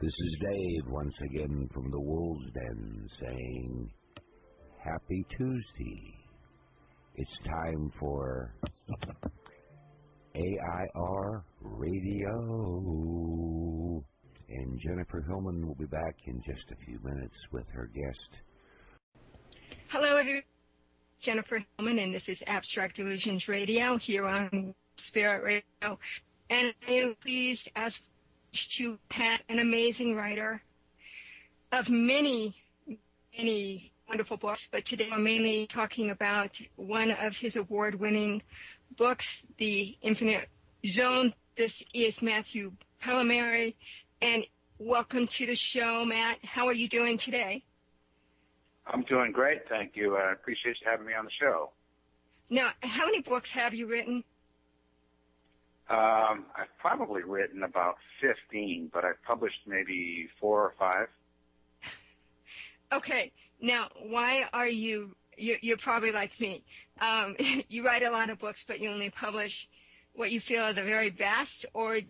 This is Dave once again from the Wolves Den saying Happy Tuesday. It's time for AIR Radio. And Jennifer Hillman will be back in just a few minutes with her guest. Hello, everyone. Jennifer Hillman, and this is Abstract Illusions Radio here on Spirit Radio. And I am pleased as to have an amazing writer of many, many wonderful books, but today I'm mainly talking about one of his award-winning books, The Infinite Zone. This is Matthew Pallamary, and welcome to the show, Matt. How are you doing today? I'm doing great, thank you. I appreciate you having me on the show. Now, how many books have you written? I've probably written about 15, but I've published maybe 4 or 5. Okay. Now, why are you're probably like me. You write a lot of books, but you only publish what you feel are the very best, or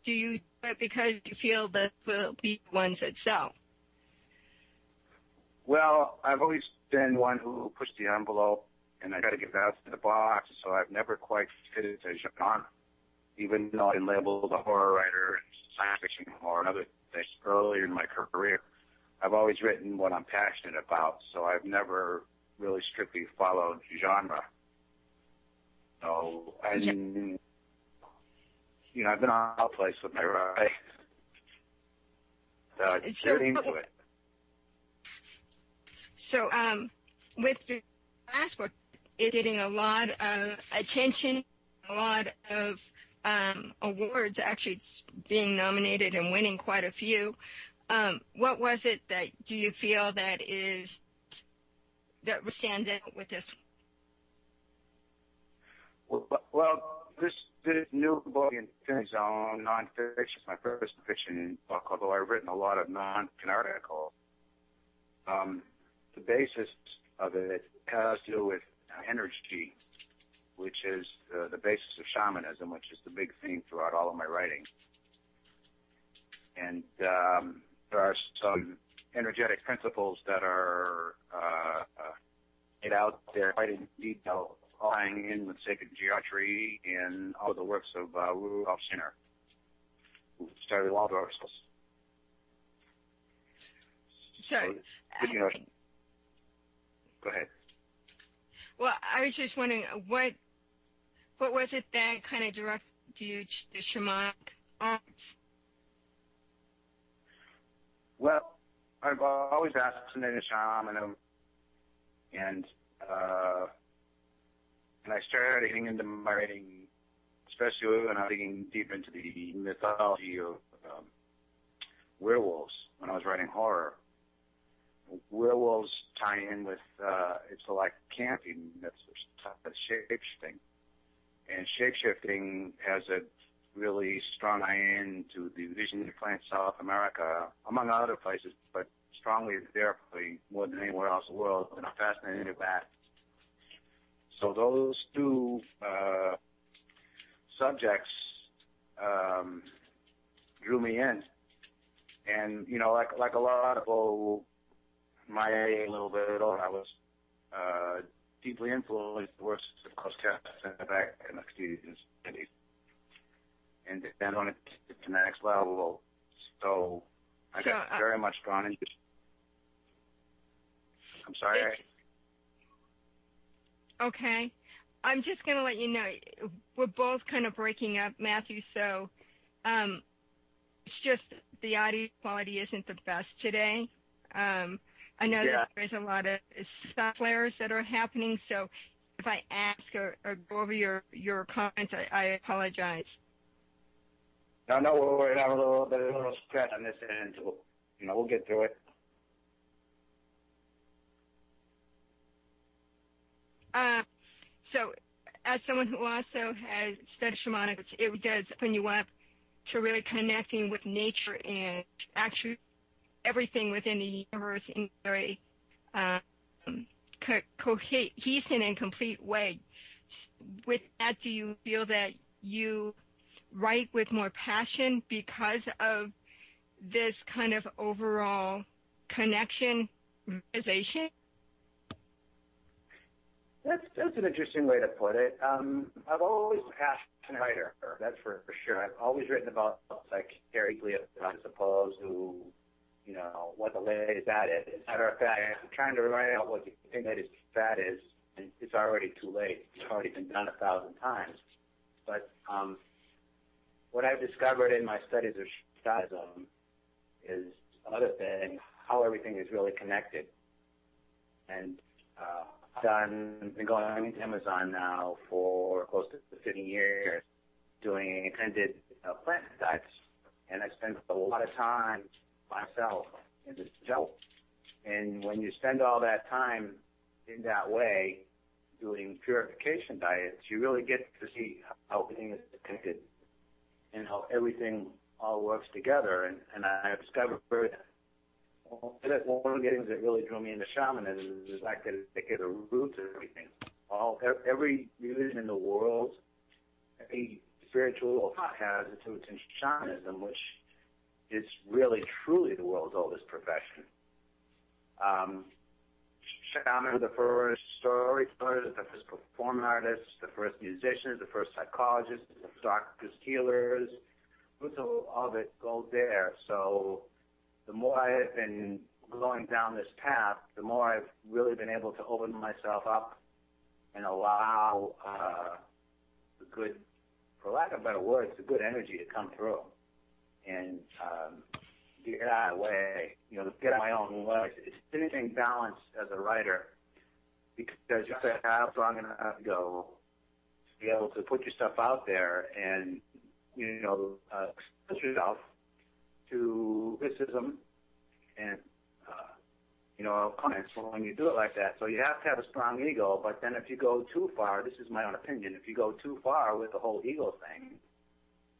do you do it because you feel that will be the ones that sell? Well, I've always been one who pushed the envelope, and I try to get out of the box, so I've never quite fitted a genre. Even though I've been labeled a horror writer and science fiction or other things earlier in my career, I've always written what I'm passionate about, so I've never really strictly followed genre. So, I've been all over the place with my writing. So, into it. So, with the last book, it's getting a lot of attention, a lot of awards. Actually, it's being nominated and winning quite a few. What was it that do you feel that stands out with this? Well, this new book, Infinite Zone, nonfiction, is my first fiction book, although I've written a lot of non-fiction articles. The basis of it has to do with energy, which is the basis of shamanism, which is the big theme throughout all of my writing. And there are some energetic principles that are laid out there quite in detail, tying in with sacred geometry and all the works of Rudolf Steiner, who started Waldorf schools. So, go ahead. Well, I was just wondering, what was it that kind of directed you to the shamanic arts? Well, I've always fascinated shamanism, and I started getting into my writing, especially when I was digging deep into the mythology of werewolves when I was writing horror. Werewolves tie in with it's like camping, that's shape-shifting. And shape-shifting has a really strong tie-in to the visionary plant South America, among other places, but strongly there probably more than anywhere else in the world, and I'm fascinated with that. So those two subjects drew me in. And, like a lot of people my age, a little bit older, I was deeply influenced the works of Klaus back in the 60s and 70s. And then on it to the next level. So I got very much drawn into it. I'm sorry. Okay. I'm just going to let you know, we're both kind of breaking up, Matthew, so it's just the audio quality isn't the best today. I know that there's a lot of sound flares that are happening, so if I ask or go over your comments, I apologize. No, we're going to have a little stress on this end. We'll get through it. So, as someone who also has studied shamanic, it does open you up to really connecting with nature and actually everything within the universe in a very cohesive and complete way. With that, do you feel that you write with more passion because of this kind of overall connection, realization? That's an interesting way to put it. I've always been a passionate writer, that's for sure. I've always written about psychiatrically, as opposed to, what the latest fad is. As a matter of fact, I'm trying to write out what you think the latest fad is, and it's already too late. It's already been done 1,000 times. But what I've discovered in my studies of Shamanism is another thing, how everything is really connected. And I've been going into Amazon now for close to 15 years doing intended plant diets, and I spend a lot of time myself in this show. And when you spend all that time in that way doing purification diets, you really get to see how everything is connected and how everything all works together. And I discovered one of the things that really drew me into shamanism is the fact that they get the roots of everything. Every religion in the world, every spiritual thought has its roots in shamanism, which is really, truly the world's oldest profession. Shamans were the first storytellers, the first performing artists, the first musicians, the first psychologists, the first doctors, healers. Roots of all of it goes there. So the more I have been going down this path, the more I've really been able to open myself up and allow the good, for lack of better words, the good energy to come through and get out of the way, get out of my own way. It's an interesting balance as a writer because you have to have strong enough to go to be able to put your stuff out there and, expose yourself to criticism and, comments when you do it like that. So you have to have a strong ego, but then if you go too far, this is my own opinion, if you go too far with the whole ego thing,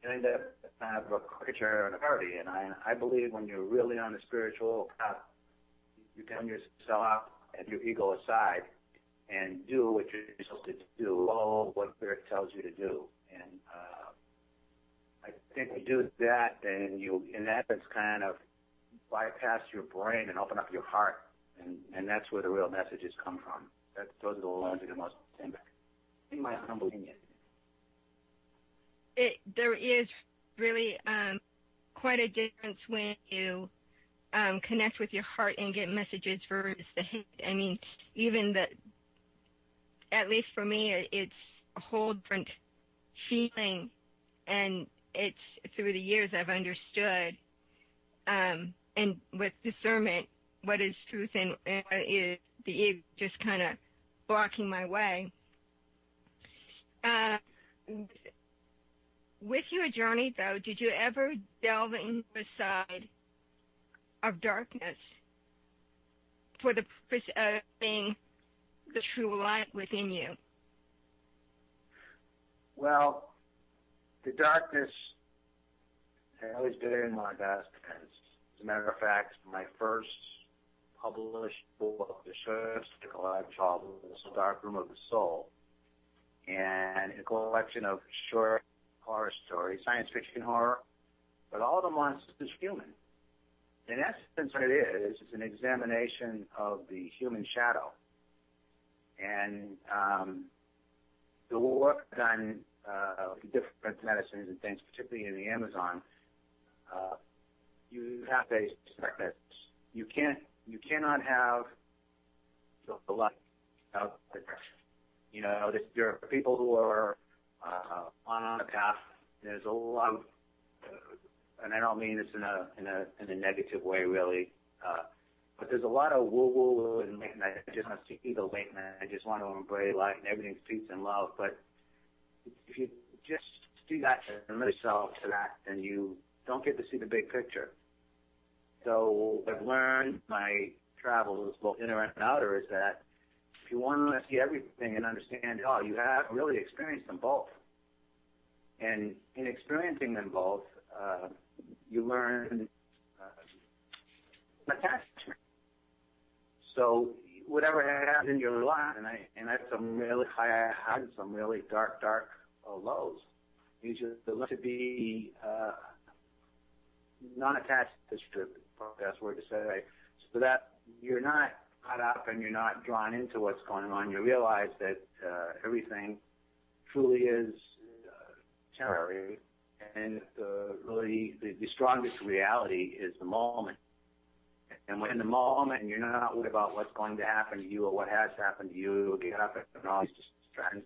you end up kind of a caricature and a party. And I believe when you're really on the spiritual path, you can yourself out and your ego aside and do what you're supposed to do, all what Spirit tells you to do. And I think when you do that, then you, in that sense, kind of bypass your brain and open up your heart. And that's where the real messages come from. Those are the ones that are most impact, in my humble opinion. There is really quite a difference when you connect with your heart and get messages versus the head. I mean, even at least for me, it's a whole different feeling, and it's through the years I've understood, and with discernment, what is truth and what is the ego just kind of blocking my way. With your journey, though, did you ever delve into a side of darkness for the purpose of being the true light within you? Well, the darkness has always been in my best friends. As a matter of fact, my first published book, The Shamanism, called The Dark Room of the Soul, and a collection of short horror stories, science fiction horror, but all the monsters are human. In essence, what it is an examination of the human shadow. And the work done with different medicines and things, particularly in the Amazon, you have to expect that you cannot have the light out there. There are people who are on a path. There's a lot of, and I don't mean this in a negative way, really, but there's a lot of woo-woo and light, and I just want to see the light, and I just want to embrace light, and everything's peace and love. But if you just do that and limit yourself to that, then you don't get to see the big picture. So I've learned my travels, both inner and outer, is that if you want to see everything and understand it all, you have really experienced them both. And in experiencing them both, you learn attachment. So whatever happens in your life, and I had some really high highs, some really dark lows. You just learn to be non-attached is the best word to say, so that you're not caught up and you're not drawn into what's going on. You realize that everything truly is temporary, and really the strongest reality is the moment. And when in the moment and you're not worried about what's going to happen to you or what has happened to you, get up and all these distractions,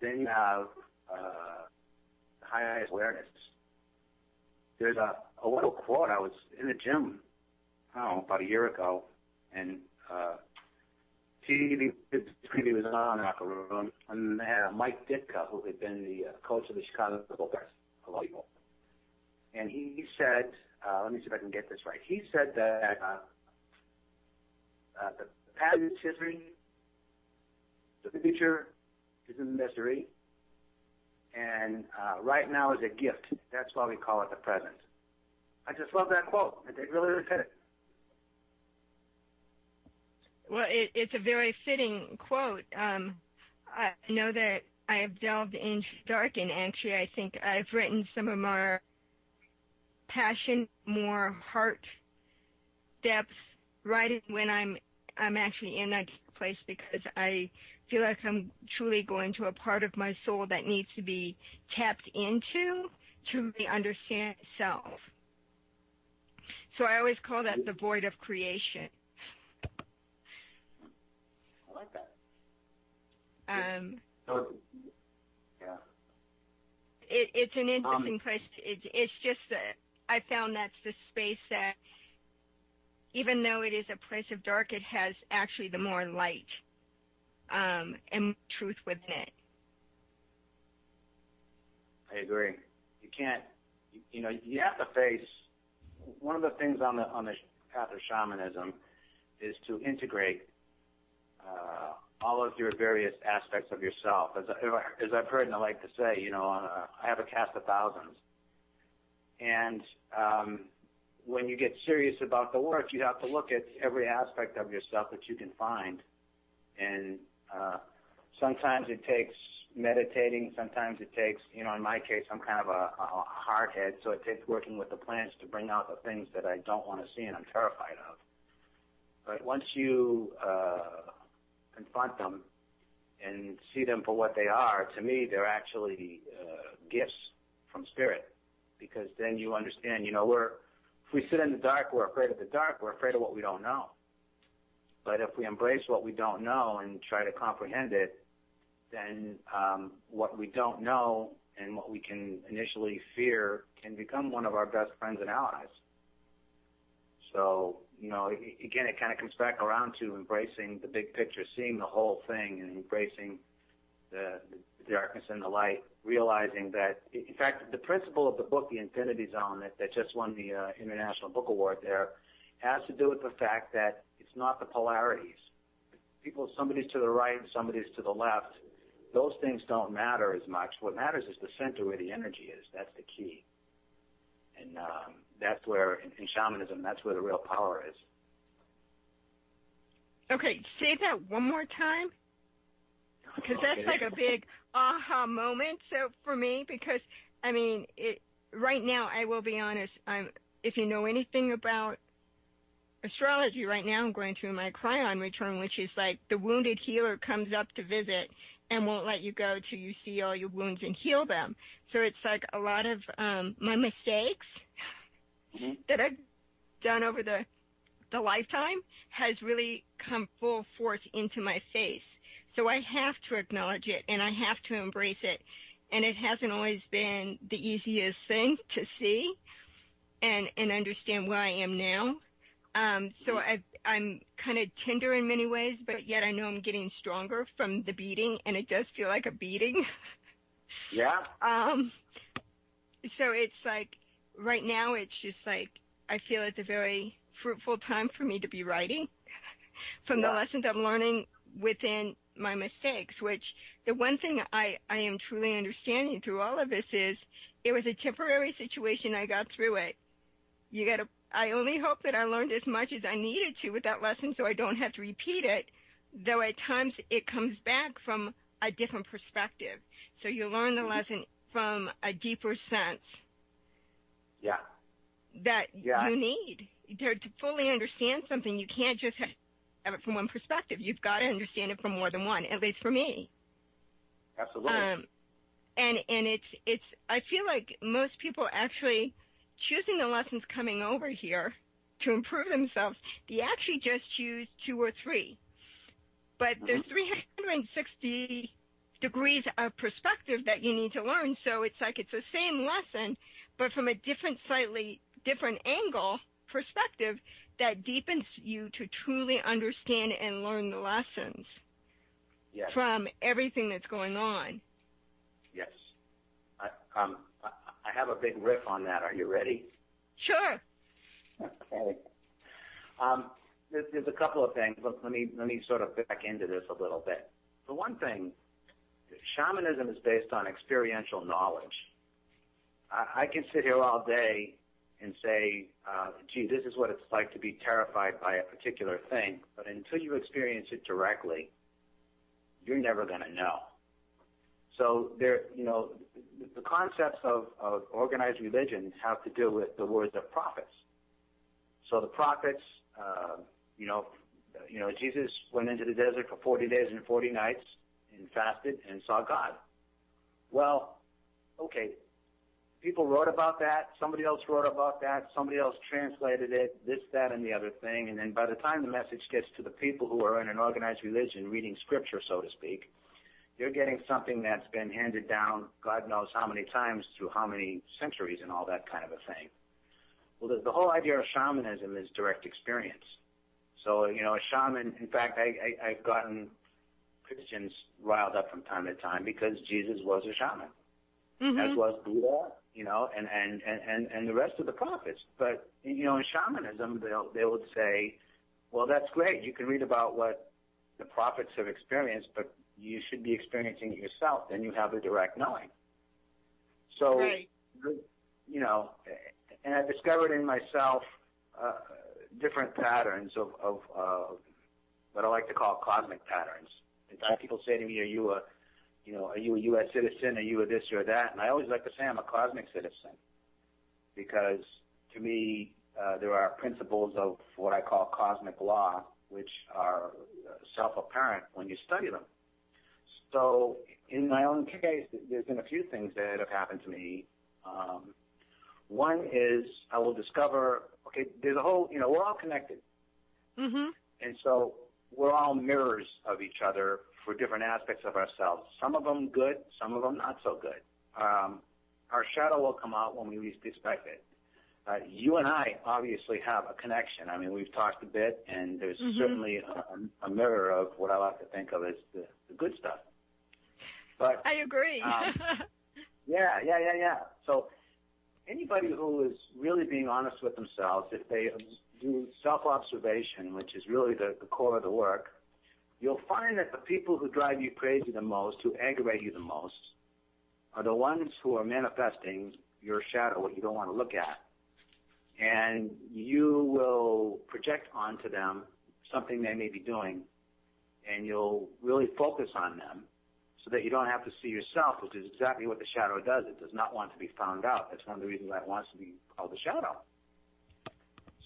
then you have highest awareness. There's a little quote. I was in the gym, about a year ago, and TV was on in the locker room, and they had Mike Ditka, who had been the coach of the Chicago Bears, volleyball. And he said, let me see if I can get this right. He said that the past is history, the future is a mystery, and right now is a gift. That's why we call it the present. I just love that quote. It really said it. Well, it's a very fitting quote. I know that I have delved into dark, and actually I think I've written some of my passion, more heart depth writing when I'm actually in that place, because I feel like I'm truly going to a part of my soul that needs to be tapped into to really understand itself. So I always call that the void of creation. I like that. It's an interesting place. It's just that I found that's the space that, even though it is a place of dark, it has actually the more light and truth within it. I agree. You can't, you have to face, one of the things on the path of shamanism is to integrate all of your various aspects of yourself. As I've heard and I like to say, I have a cast of thousands. And when you get serious about the work, you have to look at every aspect of yourself that you can find. And sometimes it takes meditating. Sometimes it takes, in my case, I'm kind of a hardhead, so it takes working with the plants to bring out the things that I don't want to see and I'm terrified of. But once you confront them and see them for what they are, to me, they're actually gifts from spirit, because then you understand, if we sit in the dark, we're afraid of the dark, we're afraid of what we don't know. But if we embrace what we don't know and try to comprehend it, then what we don't know and what we can initially fear can become one of our best friends and allies. So, again, it kind of comes back around to embracing the big picture, seeing the whole thing, and embracing the darkness and the light, realizing that, in fact, the principle of the book, The Infinity Zone, that just won the International Book Award there, has to do with the fact that it's not the polarities. Somebody's to the right, somebody's to the left. Those things don't matter as much. What matters is the center where the energy is. That's the key. And that's where, in shamanism, that's where the real power is. Okay, say that one more time, because that's like a big aha moment. So for me, because right now, I will be honest. If you know anything about astrology, right now I'm going through my Cryon return, which is like the wounded healer comes up to visit and won't let you go till you see all your wounds and heal them. So it's like a lot of my mistakes that I've done over the lifetime has really come full force into my face. So I have to acknowledge it, and I have to embrace it. And it hasn't always been the easiest thing to see and understand where I am now. So I'm kind of tender in many ways, but yet I know I'm getting stronger from the beating, and it does feel like a beating. Yeah. So it's like, right now it's just like, I feel it's a very fruitful time for me to be writing from the lessons I'm learning within my mistakes, which the one thing I am truly understanding through all of this is it was a temporary situation. I got through it. I only hope that I learned as much as I needed to with that lesson so I don't have to repeat it, though at times it comes back from a different perspective. So you learn the lesson from a deeper sense. Yeah. that you need to fully understand something. You can't just have it from one perspective. You've got to understand it from more than one, at least for me. Absolutely. And it's I feel like most people actually choosing the lessons coming over here to improve themselves, they actually just choose 2 or 3. But there's 360 degrees of perspective that you need to learn. So it's like it's the same lesson, but from a slightly different angle perspective that deepens you to truly understand and learn the lessons from everything that's going on. Yes. I have a big riff on that. Are you ready? Sure. Okay. There's a couple of things. Let me sort of back into this a little bit. For one thing, shamanism is based on experiential knowledge. I can sit here all day and say, gee, this is what it's like to be terrified by a particular thing, but until you experience it directly, you're never going to know. So the concepts of organized religion have to do with the words of prophets. So the prophets, Jesus went into the desert for 40 days and 40 nights and fasted and saw God. Well, okay, people wrote about that. Somebody else wrote about that. Somebody else translated it, this, that, and the other thing. And then by the time the message gets to the people who are in an organized religion, reading scripture, so to speak, you're getting something that's been handed down God knows how many times through how many centuries and all that kind of a thing. Well, the whole idea of shamanism is direct experience. So, a shaman, in fact, I've gotten Christians riled up from time to time because Jesus was a shaman, as was Buddha, and the rest of the prophets. But, in shamanism, they would say, well, that's great. You can read about what the prophets have experienced, but you should be experiencing it yourself. Then you have a direct knowing. So, and I discovered in myself different patterns of what I like to call cosmic patterns. In fact, people say to me, are you a U.S. citizen? Are you a this or that? And I always like to say I'm a cosmic citizen because to me there are principles of what I call cosmic law, which are self-apparent when you study them. So in my own case, there's been a few things that have happened to me. One is I will discover, okay, there's a whole, we're all connected. And so we're all mirrors of each other for different aspects of ourselves. Some of them good, some of them not so good. Our shadow will come out when we least expect it. You and I obviously have a connection. I mean, we've talked a bit, and there's certainly a mirror of what I like to think of as the good stuff. But I agree. Yeah. So anybody who is really being honest with themselves, if they do self-observation, which is really the core of the work, you'll find that the people who drive you crazy the most, who aggravate you the most, are the ones who are manifesting your shadow, what you don't want to look at. And you will project onto them something they may be doing, and you'll really focus on them so that you don't have to see yourself, which is exactly what the shadow does. It does not want to be found out. That's one of the reasons why it wants to be called the shadow.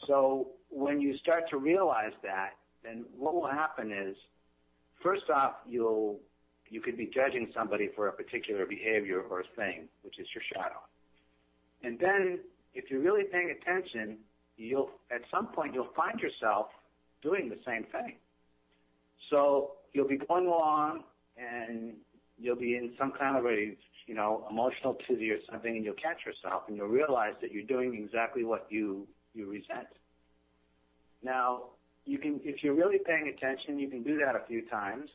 So when you start to realize that, then what will happen is, first off, you could be judging somebody for a particular behavior or thing, which is your shadow. And then if you're really paying attention, at some point you'll find yourself doing the same thing. So you'll be going along and you'll be in some kind of a, emotional tizzy or something, and you'll catch yourself and you'll realize that you're doing exactly what you resent. Now, if you're really paying attention, you can do that a few times,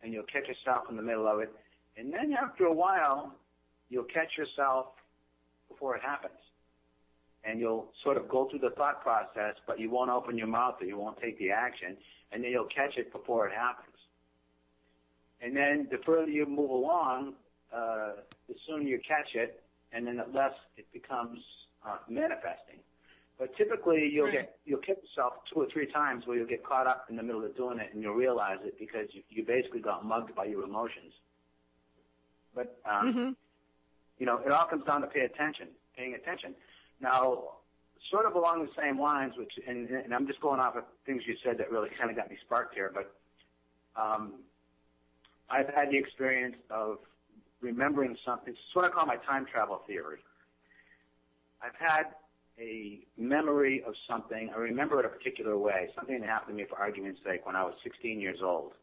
and you'll catch yourself in the middle of it. And then after a while, you'll catch yourself before it happens. And you'll sort of go through the thought process, but you won't open your mouth or you won't take the action, and then you'll catch it before it happens. And then the further you move along, the sooner you catch it, and then the less it becomes manifesting. But typically, you'll catch yourself 2 or 3 times where you'll get caught up in the middle of doing it, and you'll realize it because you basically got mugged by your emotions. But it all comes down to paying attention. Now, sort of along the same lines, which, and I'm just going off of things you said that really kind of got me sparked here, but I've had the experience of remembering something. It's what I call my time travel theory. I've had a memory of something. I remember it a particular way, something that happened to me, for argument's sake, when I was 16 years old.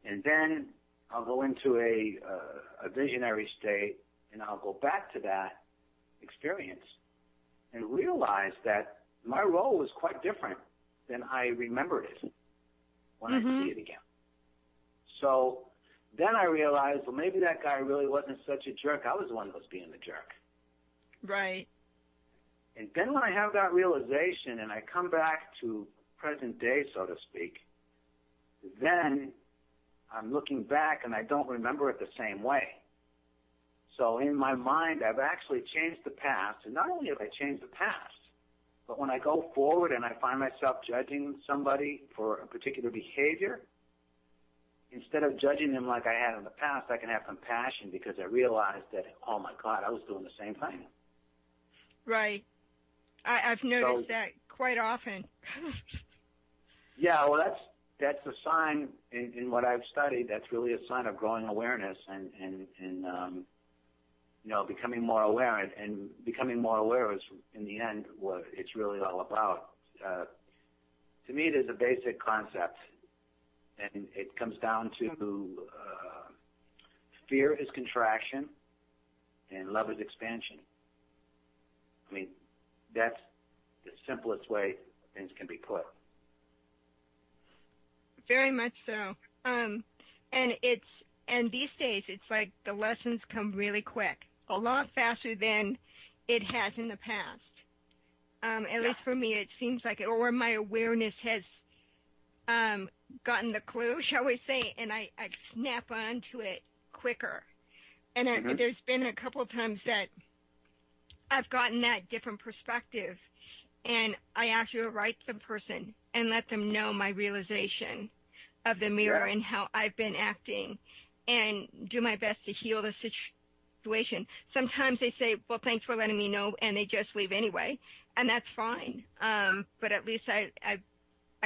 And then I'll go into a visionary state, and I'll go back to that experience and realize that my role was quite different than I remembered it when I see it again. So then I realized, well, maybe that guy really wasn't such a jerk. I was the one that was being the jerk. Right. And then when I have that realization and I come back to present day, so to speak, then I'm looking back and I don't remember it the same way. So in my mind, I've actually changed the past. And not only have I changed the past, but when I go forward and I find myself judging somebody for a particular behavior, instead of judging them like I had in the past, I can have compassion because I realized that, oh my God, I was doing the same thing. Right. I've noticed that quite often. Yeah, well, that's a sign in what I've studied. That's really a sign of growing awareness and becoming more aware. And becoming more aware is, in the end, what it's really all about. To me, it is a basic concept, and it comes down to fear is contraction and love is expansion. I mean, that's the simplest way things can be put. Very much so. And these days, it's like the lessons come really quick, a lot faster than it has in the past. At least for me, it seems like it, or my awareness has gotten the clue, shall we say, and I snap onto it quicker. And there's been a couple of times that I've gotten that different perspective, and I actually write the person and let them know my realization of the mirror and how I've been acting, and do my best to heal the situation. Sometimes they say, well, thanks for letting me know, and they just leave anyway, and that's fine. But at least I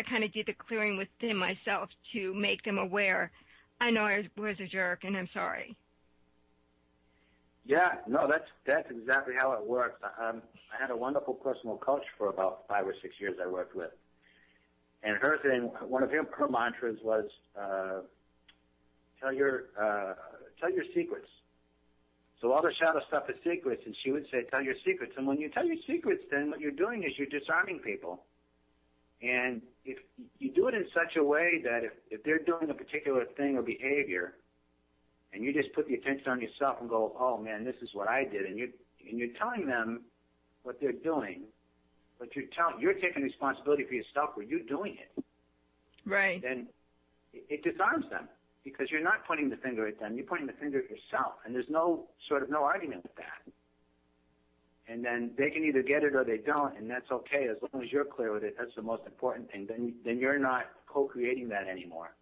kind of did the clearing within myself to make them aware. I know I was a jerk, and I'm sorry. Yeah, no, that's exactly how it works. I had a wonderful personal coach for about 5 or 6 years I worked with. And her thing, one of her mantras was, tell your secrets. So all the shadow stuff is secrets, and she would say, tell your secrets. And when you tell your secrets, then what you're doing is you're disarming people. And if you do it in such a way that if they're doing a particular thing or behavior, and you just put the attention on yourself and go, oh man, this is what I did, and you're telling them what they're doing, but you're taking responsibility for yourself where you're doing it. Right. Then it disarms them because you're not pointing the finger at them, you're pointing the finger at yourself, and there's no argument with that. And then they can either get it or they don't, and that's okay as long as you're clear with it. That's the most important thing. Then you're not co-creating that anymore,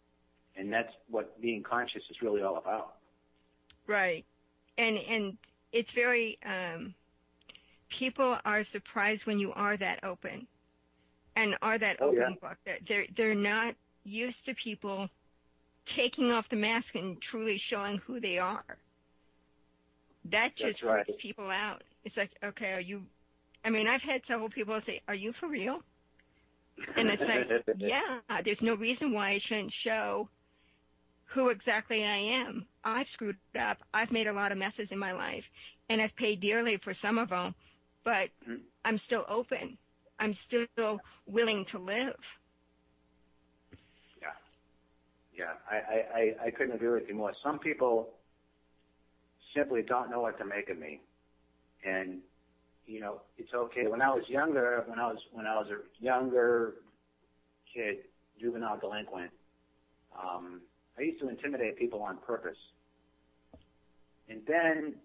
and that's what being conscious is really all about. Right. And it's very, people are surprised when you are that open and are that open book. They're not used to people taking off the mask and truly showing who they are. That just freaks people out. It's like, okay, I've had several people say, are you for real? And it's like, yeah, there's no reason why I shouldn't show who exactly I am. I've screwed up. I've made a lot of messes in my life, and I've paid dearly for some of them, but I'm still open. I'm still willing to live. Yeah, I couldn't agree with you more. Some people simply don't know what to make of me, and it's okay. When I was younger, when I was a younger kid, juvenile delinquent, I used to intimidate people on purpose. And then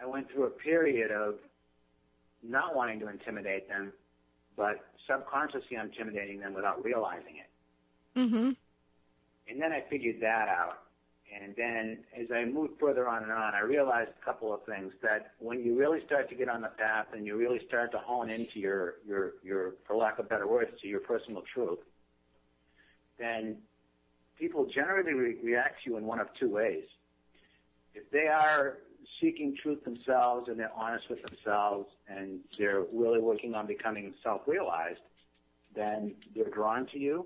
I went through a period of not wanting to intimidate them, but subconsciously intimidating them without realizing it. Mm-hmm. And then I figured that out. And then as I moved further on and on, I realized a couple of things, that when you really start to get on the path and you really start to hone into your for lack of better words, to your personal truth, then people generally react to you in one of two ways. If they are seeking truth themselves and they're honest with themselves and they're really working on becoming self-realized, then they're drawn to you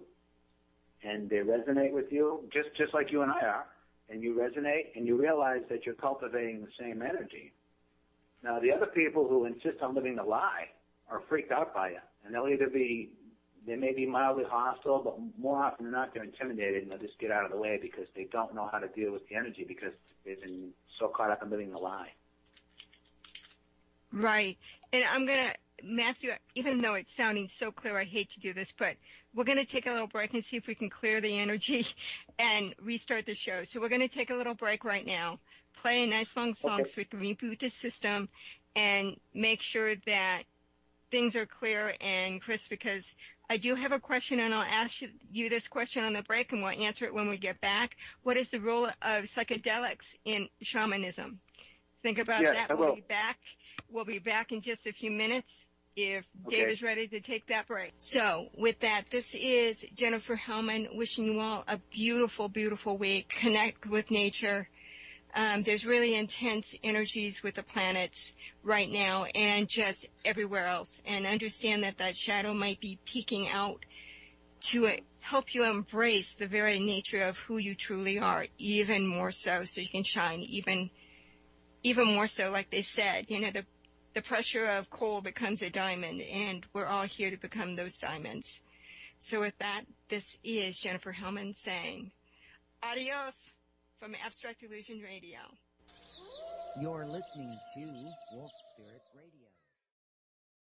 and they resonate with you, just like you and I are, and you resonate and you realize that you're cultivating the same energy. Now, the other people who insist on living the lie are freaked out by you, and they may be mildly hostile, but more often than not, they're intimidated, and they'll just get out of the way because they don't know how to deal with the energy because they've been so caught up in living the lie. Right. And I'm going to, Matthew, even though it's sounding so clear, I hate to do this, but we're going to take a little break and see if we can clear the energy and restart the show. So we're going to take a little break right now, play a nice long song so we can reboot the system and make sure that things are clear. And Chris, because I do have a question, and I'll ask you this question on the break, and we'll answer it when we get back. What is the role of psychedelics in shamanism? Think about that. We'll be back. We'll be back in just a few minutes if Dave is ready to take that break. So with that, this is Jennifer Hellman wishing you all a beautiful, beautiful week. Connect with nature. There's really intense energies with the planets right now and just everywhere else. And understand that that shadow might be peeking out to help you embrace the very nature of who you truly are, even more so you can shine even more so. Like they said, you know, the pressure of coal becomes a diamond, and we're all here to become those diamonds. So with that, this is Jennifer Hellman saying adios from Abstract Illusion Radio. You're listening to Wolf Spirit Radio.